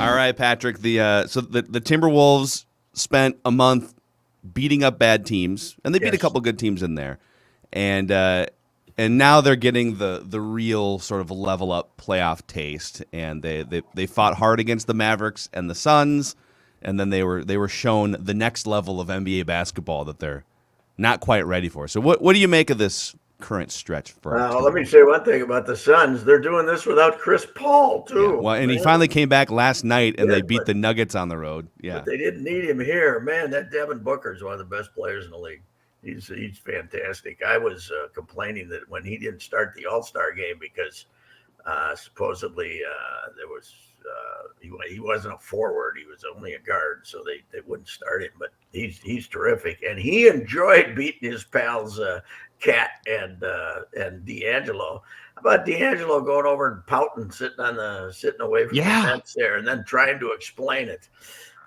All right, Patrick. The Timberwolves spent a month beating up bad teams, and they beat a Yes. couple good teams in there, and now they're getting the real sort of level up playoff taste, and they fought hard against the Mavericks and the Suns, and then they were shown the next level of NBA basketball that they're not quite ready for. So what do you make of this current stretch for our Let me Timberwolves? say one thing about the Suns. They're doing this without Chris Paul, Yeah, too. well, and he Man. finally came back last night, and Yeah, they beat the Nuggets on the road. Yeah. but they didn't need him here. Man, that Devin Booker is one of the best players in the league. He's fantastic. I was complaining that when he didn't start the All-Star game because supposedly there was he wasn't a forward, he was only a guard, so they wouldn't start him. But he's terrific, and he enjoyed beating his pals Cat and D'Angelo. How about D'Angelo going over and pouting, sitting away from the fence there, and then trying to explain it?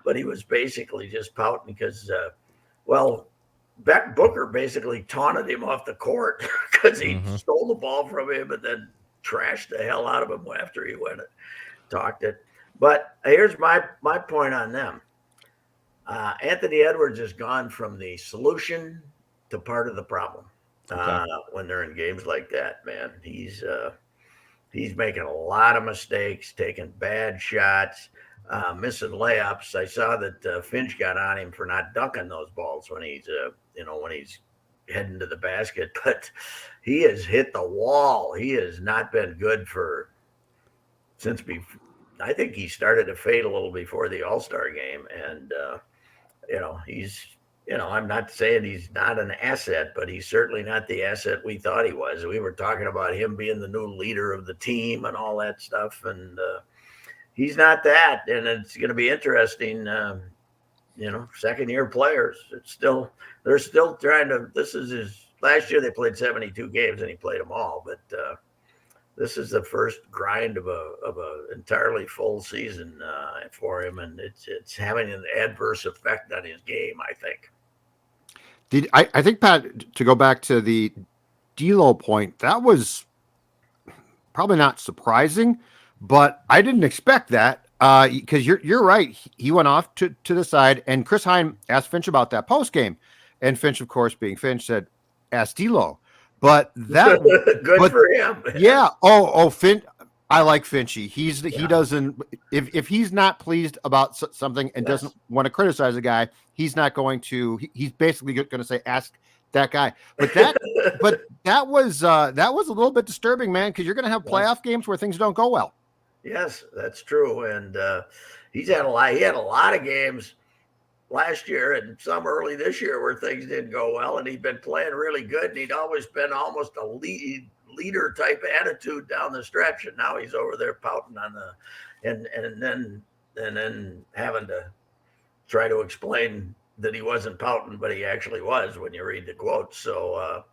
But he was basically just pouting because Booker basically taunted him off the court because he stole the ball from him and then trashed the hell out of him after he went and talked it. But here's my point on them. Anthony Edwards has gone from the solution to part of the problem when they're in games like that, man. He's making a lot of mistakes, taking bad shots, missing layups. I saw that Finch got on him for not dunking those balls when he's heading to the basket, but he has hit the wall. He has not been good I think he started to fade a little before the All-Star game. And, I'm not saying he's not an asset, but he's certainly not the asset we thought he was. We were talking about him being the new leader of the team and all that stuff. And he's not that. And it's going to be interesting. Second-year players. They're still trying to. This is his last year. They played 72 games and he played them all. But this is the first grind of a entirely full season for him, and it's having an adverse effect on his game, I think. I think, Pat, to go back to the D'Lo point, that was probably not surprising, but I didn't expect that because you're right. He went off to the side, and Chris Hine asked Finch about that post game, and Finch, of course, being Finch, said, "Ask D'Lo." But that good for him. Yeah. Oh, Finch. I like Finchy. He doesn't. If he's not pleased about something and doesn't want to criticize a guy, he's not going to. He's basically going to say, "Ask that guy." But that was a little bit disturbing, man, because you're going to have playoff games where things don't go well. Yes, that's true, and he had a lot of games last year and some early this year where things didn't go well, and he'd been playing really good, and he'd always been almost a leader type attitude down the stretch, and now he's over there pouting on and then having to try to explain that he wasn't pouting, but he actually was when you read the quotes. So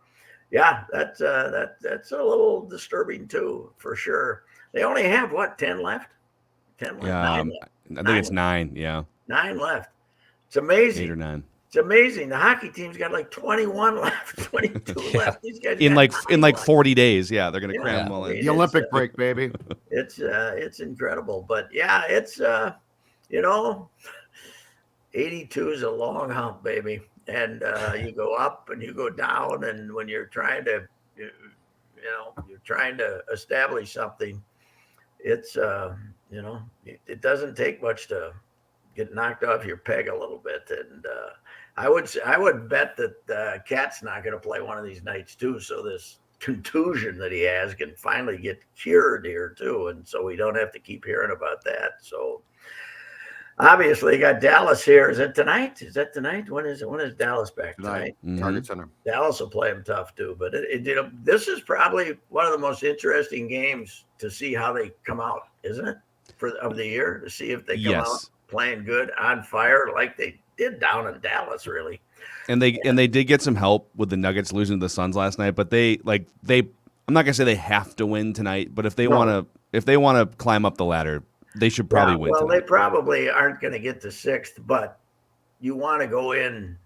that's a little disturbing too, for sure. They only have 10 left? 10 left? Yeah, 9 left. I think it's 9. Yeah, 9 left. It's amazing. 8 or 9. It's amazing. The hockey team's got like 21 left, 22 left. These guys in like 40 days. Yeah, they're going to cram them all in. The Olympic break, baby. It's incredible. But yeah, it's 82 is a long hump, baby. And you go up and you go down, and when you're trying to establish something, it's it doesn't take much to get knocked off your peg a little bit. And I would bet that Cat's not going to play one of these nights too. So this contusion that he has can finally get cured here too. And so we don't have to keep hearing about that. So obviously you got Dallas here. Is it tonight? When is Dallas back tonight? Target Center. Dallas will play him tough too. But this is probably one of the most interesting games to see how they come out, isn't it? Of the year, to see if they come out playing good, on fire, like they did down in Dallas, really. And they did get some help with the Nuggets losing to the Suns last night, but I'm not gonna say they have to win tonight, but if they want to climb up the ladder, they should probably win. Well, tonight. They probably aren't going to get to 6th, but you want to go in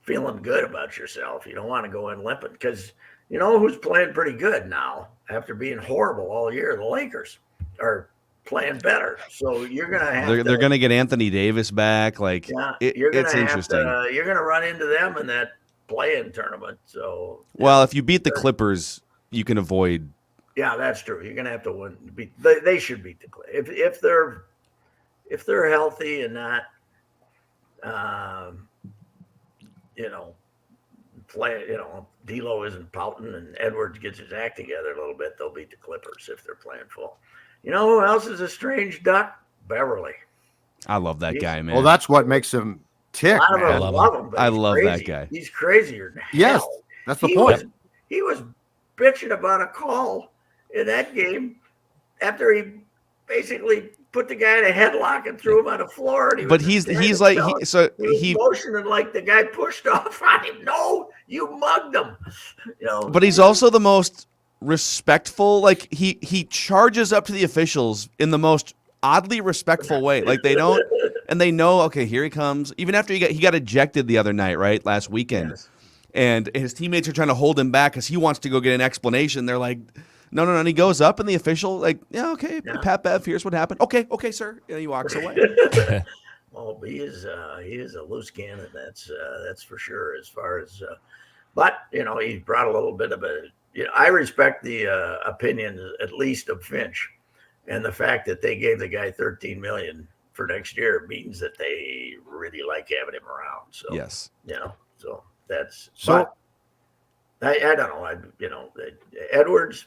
feeling good about yourself. You don't want to go in limping, because you know who's playing pretty good now after being horrible all year. The Lakers are playing better. So you're gonna have they're going to get Anthony Davis back. Like, you're gonna it's have interesting. you're gonna run into them in that play-in tournament. So well, if you beat the Clippers, you can avoid. Yeah, that's true. You're gonna have to win. They should beat the Clippers if they're healthy and not, play. D'Lo isn't pouting and Edwards gets his act together a little bit. They'll beat the Clippers if they're playing full. You know who else is a strange duck? Beverly. I love that guy, man. Well, that's what makes him tick, A lot of them love him. But I love crazy. that guy. He's crazier than yes, hell. that's the point. He was bitching about a call in that game after he basically put the guy in a headlock and threw him on the floor. And he's like he motioning like the guy pushed off on him. No, you mugged him. But he's also the most respectful. Like he charges up to the officials in the most oddly respectful way. Like they don't, and they know. Okay, here he comes. Even after he got ejected the other night, right, last weekend. Yes. And his teammates are trying to hold him back because he wants to go get an explanation. They're like, no. And he goes up, and the official, like, yeah, okay, Pat Bev, here's what happened. Okay, sir. And he walks away. Well, he is a loose cannon. That's for sure. As far as, but he brought a little bit of a. I respect the opinion at least of Finch, and the fact that they gave the guy $13 million for next year means that they really like having him around. So yes, so. That's so. I don't know. Edwards.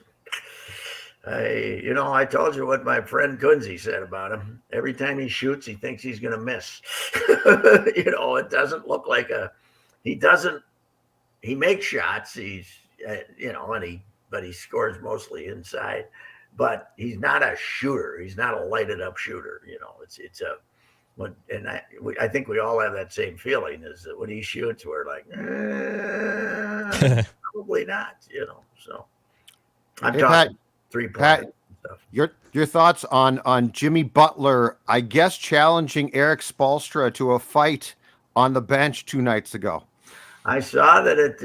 I told you what my friend Kunze said about him. Every time he shoots, he thinks he's going to miss. It doesn't look like he doesn't. He makes shots. He's but he scores mostly inside. But he's not a shooter. He's not a lighted up shooter. It's a. I think we all have that same feeling is that when he shoots, we're like, probably not, So I'm talking 3-point stuff. Your thoughts on Jimmy Butler, I guess, challenging Eric Spoelstra to a fight on the bench 2 nights ago. I saw that it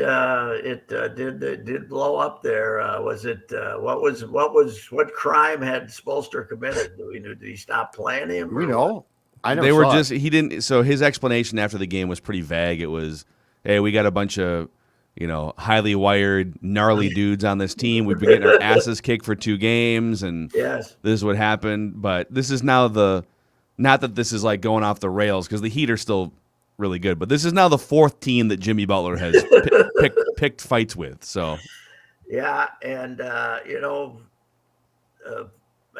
did blow up there. Was it what crime had Spoelstra committed? Did he stop playing him? We know. They were just he didn't. So his explanation after the game was pretty vague. It was, hey, we got a bunch of highly wired, gnarly dudes on this team. We've been getting our asses kicked for 2 games, and this is what happened. But this is now not that this is like going off the rails because the Heat are still really good. But this is now the 4th team that Jimmy Butler has picked fights with. So yeah, and a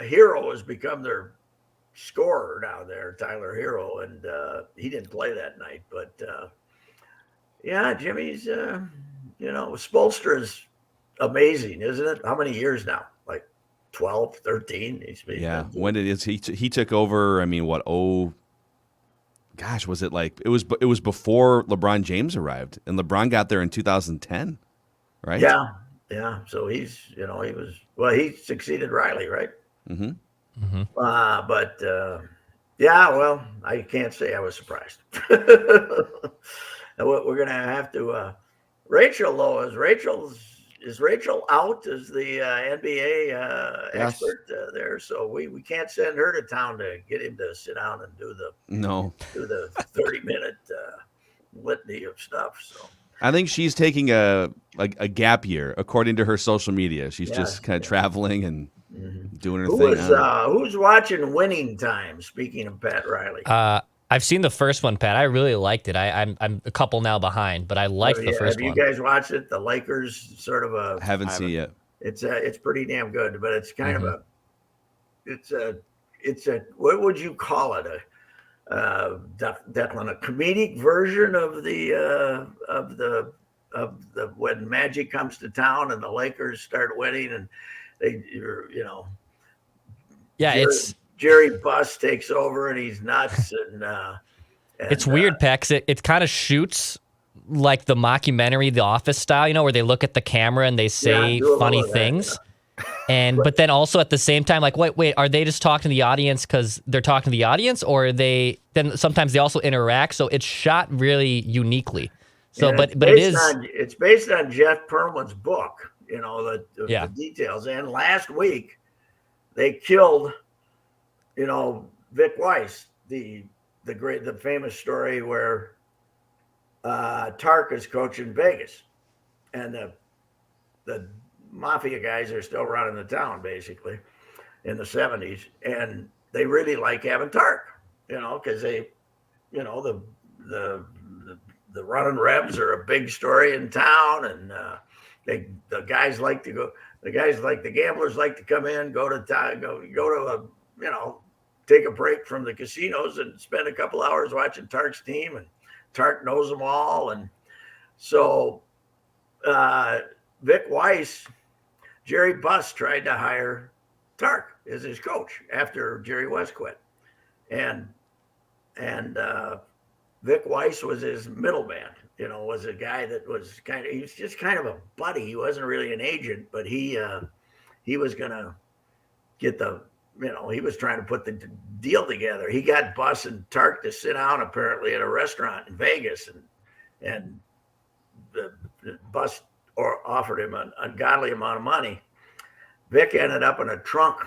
Hero has become their scorer down there, Tyler Hero, and he didn't play that night. But Jimmy's Spoelstra's amazing, isn't it? How many years now? Like 12, 13? When did he took over? I mean, what? Oh gosh, was it like it was before LeBron James arrived, and LeBron got there in 2010, right? Yeah. So he succeeded Riley, right? Mm-hmm. Mm-hmm. But I can't say I was surprised. We're gonna have to. Rachel, though, is Rachel out as the NBA expert there? So we can't send her to town to get him to sit down and do the 30-minute litany of stuff. So I think she's taking a gap year, according to her social media. She's just kind of traveling and doing her thing. Who's watching Winning Time? Speaking of Pat Riley, I've seen the first one, Pat. I really liked it. I'm a couple now behind, but I liked the first one. Have you guys watched it? The Lakers sort of haven't seen it yet. It's pretty damn good, but it's kind of it's a what would you call it? Declan, a comedic version of the when Magic comes to town and the Lakers start winning and Jerry Buss takes over and he's nuts and it's weird, Pat, 'cause it kind of shoots like the mockumentary The Office style, where they look at the camera and they say funny things. But then also at the same time, like, wait, are they just talking to the audience because they're talking to the audience, or then sometimes they also interact? So it's shot really uniquely. So, but it's based on Jeff Perlman's book, the details. And last week they killed Vic Weiss, the famous story where Tark is coaching Vegas, and the mafia guys are still running the town basically in the 70s, and they really like having Tark, because they, the running Rebs are a big story in town, and the guys like to go. The guys like the gamblers like to come in, go to take a break from the casinos and spend a couple hours watching Tark's team, and Tark knows them all, and so Vic Weiss, Jerry Buss tried to hire Tark as his coach after Jerry West quit, and Vic Weiss was his middleman. Was a guy that was he was just kind of a buddy. He wasn't really an agent, but he was gonna get he was trying to put the deal together. He got Buss and Tark to sit down apparently at a restaurant in Vegas, and the Buss offered him an ungodly amount of money. Vic ended up in a trunk,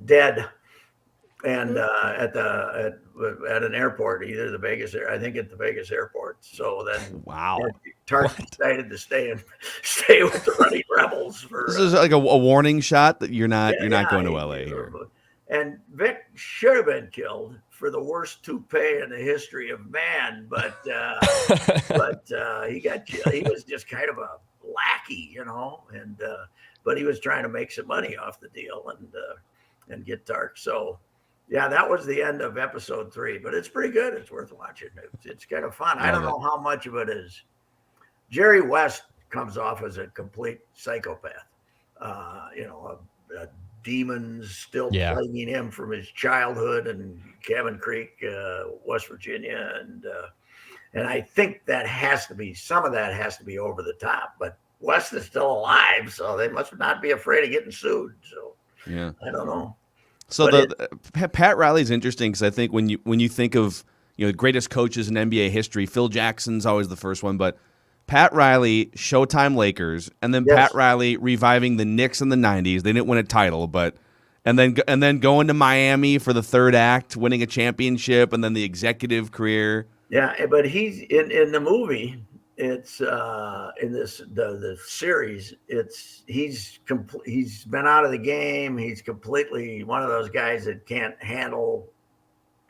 dead, and at an airport, either the Vegas, I think at the Vegas airport. So then, wow, Tark decided to stay with the Running Rebels. This is like a warning shot that you're not going to LA here. And Vic should have been killed for the worst toupee in the history of man, but he got killed. He was just kind of a lackey, and but he was trying to make some money off the deal and get Tark. So. Yeah, that was the end of episode 3, but it's pretty good. It's worth watching. It's kind of fun. I don't know how much of it is. Jerry West comes off as a complete psychopath. Demons still plaguing him from his childhood in Cabin Creek, West Virginia, and I think some of that has to be over the top. But West is still alive, so they must not be afraid of getting sued. So yeah, I don't know. So Pat Riley's interesting because I think when you think of the greatest coaches in NBA history, Phil Jackson's always the first one, but Pat Riley, Showtime Lakers, and then Pat Riley reviving the Knicks in the 90s. They didn't win a title, and then going to Miami for the third act, winning a championship, and then the executive career. Yeah, but he's in the movie. It's in the series. He's been out of the game. He's completely one of those guys that can't handle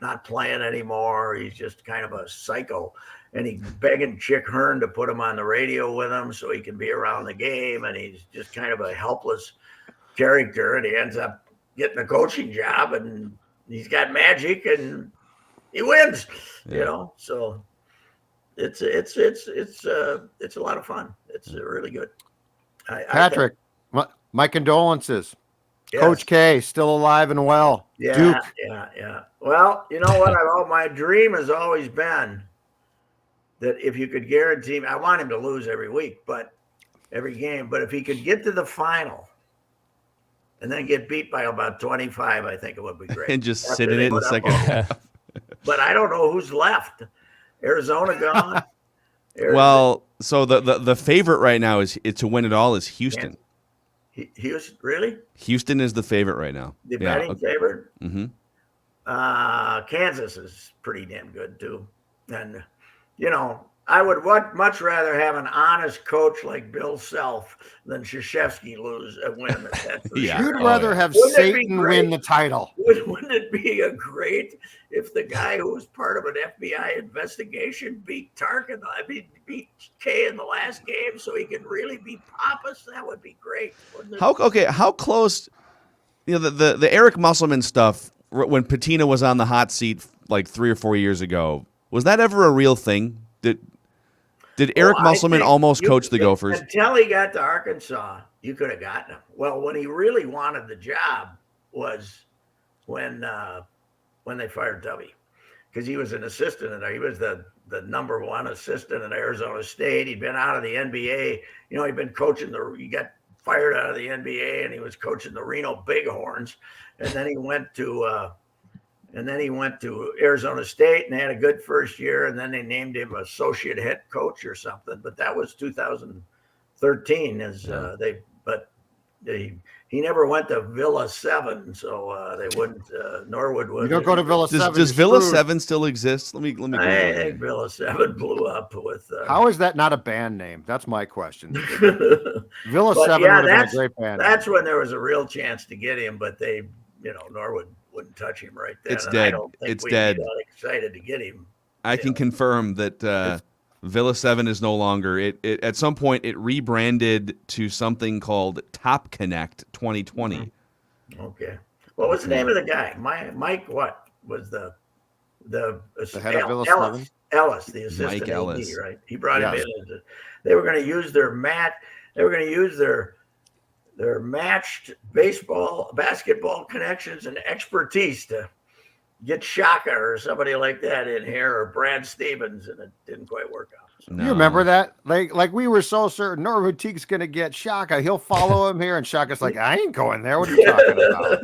not playing anymore. He's just kind of a psycho, and he's begging Chick Hearn to put him on the radio with him so he can be around the game. And he's just kind of a helpless character, and he ends up getting a coaching job, and he's got magic, and he wins. So. It's a lot of fun. It's really good. Patrick, my condolences. Yes. Coach K still alive and well. Yeah, Duke. Yeah. Well, you know what? My dream has always been that if you could guarantee me, I want him to lose every game, but if he could get to the final and then get beat by about 25, I think it would be great. And just sit in it in the second half. But I don't know who's left. Arizona gone. Well, so the favorite right now is to win it all is Houston. Houston, really? Houston is the favorite right now. The betting favorite? Mm-hmm. Kansas is pretty damn good too. And, I would much rather have an honest coach like Bill Self than Krzyzewski win. You'd rather have Satan win the title. Wouldn't it be great if the guy who was part of an FBI investigation beat beat K in the last game so he could really be pompous? That would be great. How close? The Eric Musselman stuff when Patina was on the hot seat like 3 or 4 years ago. Was that ever a real thing? Did Eric Musselman almost coach the Gophers? Until he got to Arkansas, you could have gotten him. Well, when he really wanted the job was when they fired Tubby, because he was an assistant in there. He was the number 1 assistant at Arizona State. He'd been out of the NBA. He'd been coaching he got fired out of the NBA, and he was coaching the Reno Bighorns. And then he went to Arizona State and had a good first year, and then they named him associate head coach or something. But that was 2013. He he never went to Villa 7, so they wouldn't. Norwood You wouldn't. don't go to Villa 7. Does you're Villa screwed. 7 still exist? Let me Google I it think here. Villa 7 blew up with. How is that not a band name? That's my question. Villa But 7 yeah, would have been a great band. that's when there was a real chance to get him, but they, Norwood wouldn't touch him right then. It's and dead. I don't think It's we'd dead. be that excited to get him. I can confirm that Villa 7 is no longer. It at some point it rebranded to something called Top Connect 2020. Okay. What was the name of the guy? Mike what was the head of Villa 7? Ellis, the assistant Mike AD, Ellis. right? He brought him Yes. in. They were going to use their matched basketball connections and expertise to get Shaka or somebody like that in here, or Brad Stevens, and it didn't quite work out. So. You remember that? Like we were so certain Norwood Teague's going to get Shaka. He'll follow him here, and Shaka's like, I ain't going there. What are you talking about?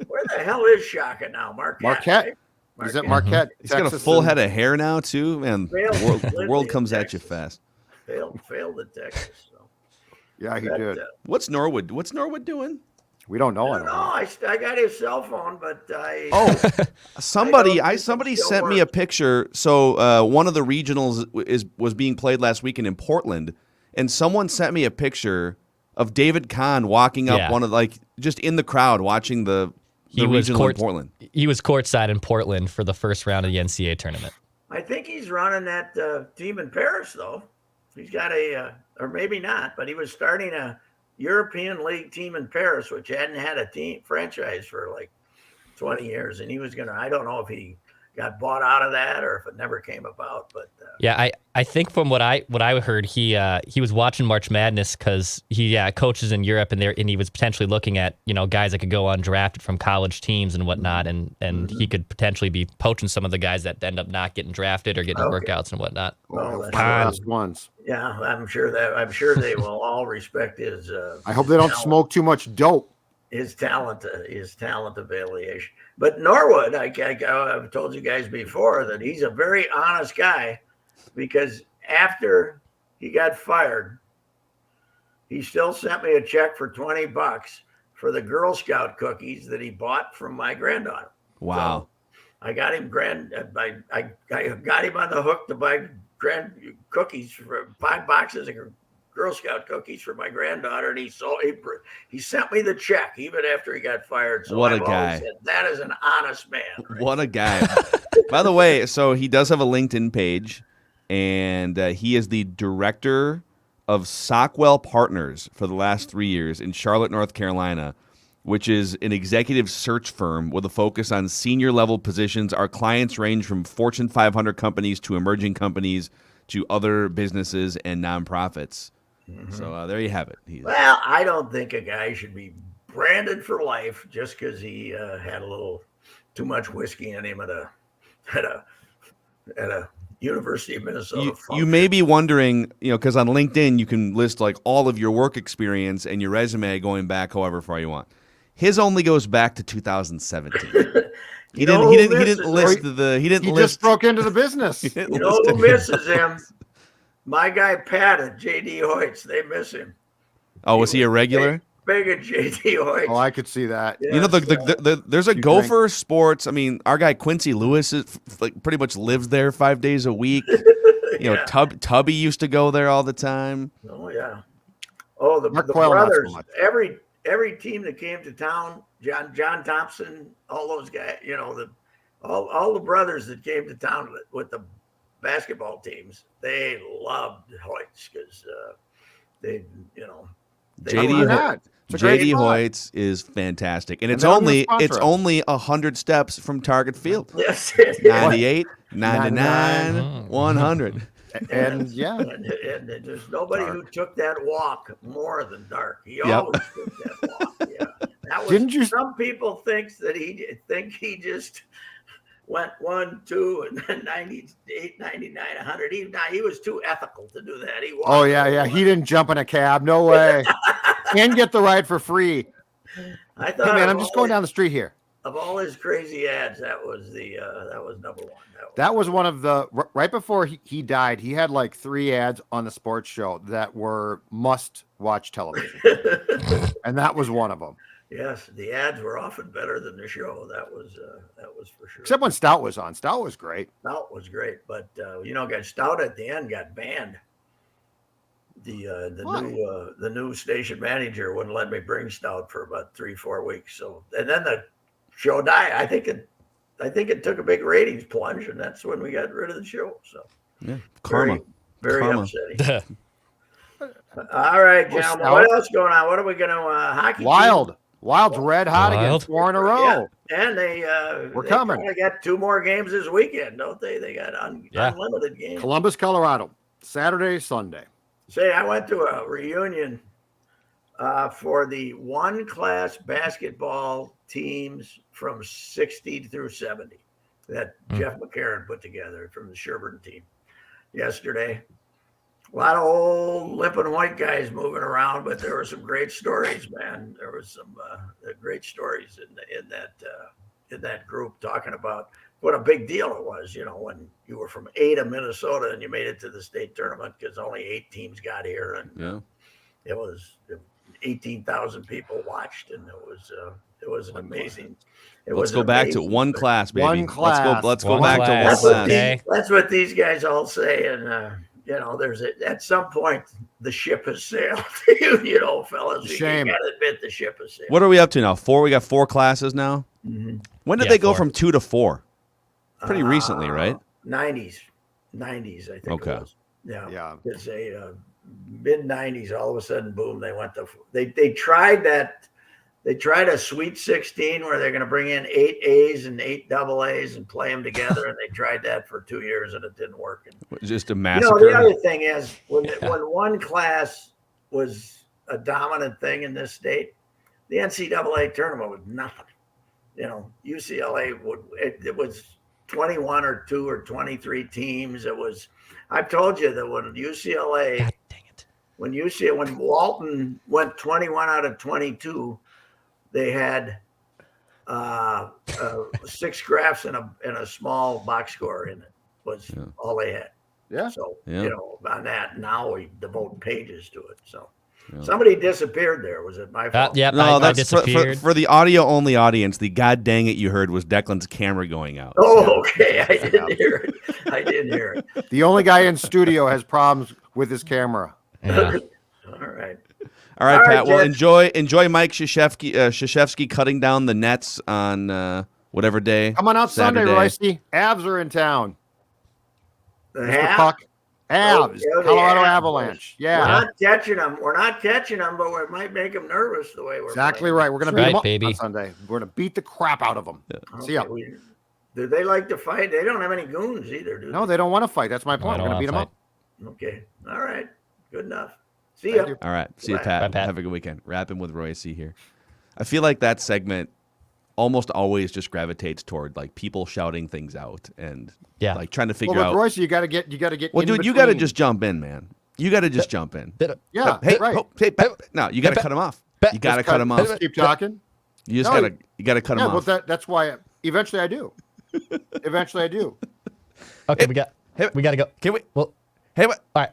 Where the hell is Shaka now? Marquette. Right? He's at Marquette. He's got a full head of hair now too, man. The world comes at you fast. Failed at Texas. So. Yeah, he did. What's Norwood doing? We don't know. I don't know. I got his cell phone, but somebody it still sent me a works. picture. So one of the regionals was being played last weekend in Portland, and someone sent me a picture of David Kahn walking up one of just in the crowd watching the regional in Portland. He was courtside in Portland for the first round of the NCAA tournament. I think he's running that team in Paris, though. He's got or maybe not, but he was starting a European League team in Paris, which hadn't had a team franchise for like 20 years. And he was I don't know if he got bought out of that or if it never came about, but yeah, I think from what I heard, he was watching March Madness because he coaches in Europe and he was potentially looking at guys that could go undrafted from college teams and whatnot, and he could potentially be poaching some of the guys that end up not getting drafted or getting workouts and whatnot. The last ones. Yeah, I'm sure they will all respect his. I hope they don't smoke too much dope. His talent evaluation. But Norwood, I've told you guys before that he's a very honest guy, because after he got fired, he still sent me a check for $20 for the Girl Scout cookies that he bought from my granddaughter. Wow. So I got him I got him on the hook to buy cookies for 5 boxes of Girl Scout cookies for my granddaughter, and he sent me the check even after he got fired. So what a I've guy! always said, that is an honest man. Right? What a guy! By the way, so he does have a LinkedIn page, and he is the director of Sockwell Partners for the last 3 years in Charlotte, North Carolina, which is an executive search firm with a focus on senior level positions. Our clients range from Fortune 500 companies to emerging companies to other businesses and nonprofits. Mm-hmm. So there you have it. Well, I don't think a guy should be branded for life just because he had a little too much whiskey in him at a University of Minnesota. You may be wondering, because on LinkedIn you can list like all of your work experience and your resume going back however far you want. His only goes back to 2017. He just broke into the business. You know who misses him? My guy Pat at JD Hoyt's. They miss him. Oh, was he a regular? Big at JD Hoyt's. Oh, I could see that. Yes, there's a Gopher Sports. I mean, our guy Quincy Lewis is pretty much lives there 5 days a week. Tubby used to go there all the time. Oh yeah. Oh, the brothers. Every team that came to town, John Thompson, all those guys. All the brothers that came to town with the basketball teams, they loved Hoyt's because JD Hoyt's is fantastic, and it's only 100 steps from Target Field. Yes, 98, 99, 100. And and there's nobody who took that walk more than Dark. He always took that walk. Yeah, that was. Some people think he just went 1, 2, and then 98, 99, 100. He was too ethical to do that. He walked. He didn't jump in a cab. No way. And get the ride for free. I thought, hey man, I'm just going down the street here. Of all his crazy ads, that was number one. That was one of the right before he died. He had like 3 ads on the sports show that were must watch television, and that was one of them. Yes, the ads were often better than the show. That was for sure. Except when Stout was on. Stout was great. Stout was great, but got Stout at the end got banned. The new station manager wouldn't let me bring Stout for about 3-4 weeks. So and then the show died. I think it took a big ratings plunge, and that's when we got rid of the show. So yeah, karma, very karma. upsetting. All right, gentlemen. What else going on? What are we going to hockey? Wild's red hot again, 4 in a row. Yeah. And we're coming. They got 2 more games this weekend, don't they? They got unlimited games. Columbus, Colorado, Saturday, Sunday. Say, I went to a reunion for the one-class basketball teams from 60 through 70 that Jeff McCarron put together from the Sherburne team yesterday. A lot of old limping white guys moving around, but there were some great stories, man. There was some great stories in that group talking about what a big deal it was, when you were from Ada, Minnesota, and you made it to the state tournament because only 8 teams got here, and it was 18,000 people watched, and it was an amazing. Let's go back to one class, baby. One class. Let's go back to one class. That's what these guys all say, and at some point the ship has sailed. Fellas, Shame. You gotta admit the ship has sailed. What are we up to now? 4? We got 4 classes now. Mm-hmm. When did they go from 2 to 4? Pretty recently, right? 90s, I think. Okay. It was. Yeah. It's a mid 90s. All of a sudden, boom! They went to. They tried that. They tried a Sweet 16 where they're going to bring in 8 A's and 8 double A's and play them together, and they tried that for 2 years and it didn't work. Just a massacre. The other thing is when one class was a dominant thing in this state, the NCAA tournament was nothing. UCLA it was 21 or 2 or 23 teams. It was. I've told you that when UCLA, God dang it. when Walton went 21 out of 22. They had 6 graphs and a small box score in it was all they had. Yeah. So on that now we devote pages to it. So Yeah. Somebody disappeared there. Was it my fault? Yeah, No, I that's disappeared. for the audio only audience. The god dang it you heard was Declan's camera going out. Oh, okay. I didn't hear it. The only guy in studio has problems with his camera. Yeah. All right. All right, All right, Pat. Well, Jed. enjoy Mike Krzyzewski cutting down the nets on whatever day. Come on out Saturday. Sunday, Royce. Avs are in town. The Mr. half? Puck. Avs. Oh, the Colorado Avs. Avalanche. We're Yeah. not catching them. We're not catching them, but we might make them nervous the way we're Exactly playing. right. We're going to beat Right, them up baby. on Sunday. We're going to beat the crap out of them. See ya. Okay, do they like to fight? They don't have any goons either, do they? No, they don't want to fight. That's my point. don't We're going to beat wanna them up. Okay. All right. Good enough. See Thank ya. you. All right. See you, Bye. Pat. Bye, Pat. Have a good weekend. Rapping with Royce here. I feel like that segment almost always just gravitates toward like people shouting things out and like trying to figure Well, with out. Royce, you got to get. Well, in dude, you got to between. just jump in, man. You got to just jump in. Yeah. Hey, right. no, you got to cut him off. You got to Just cut him off. Just keep talking. You just No, gotta cut him Yeah. off. Well, that's why. Eventually, I do. Eventually, I do. Okay, we got to go. Can we? Well, Hey, what? all right.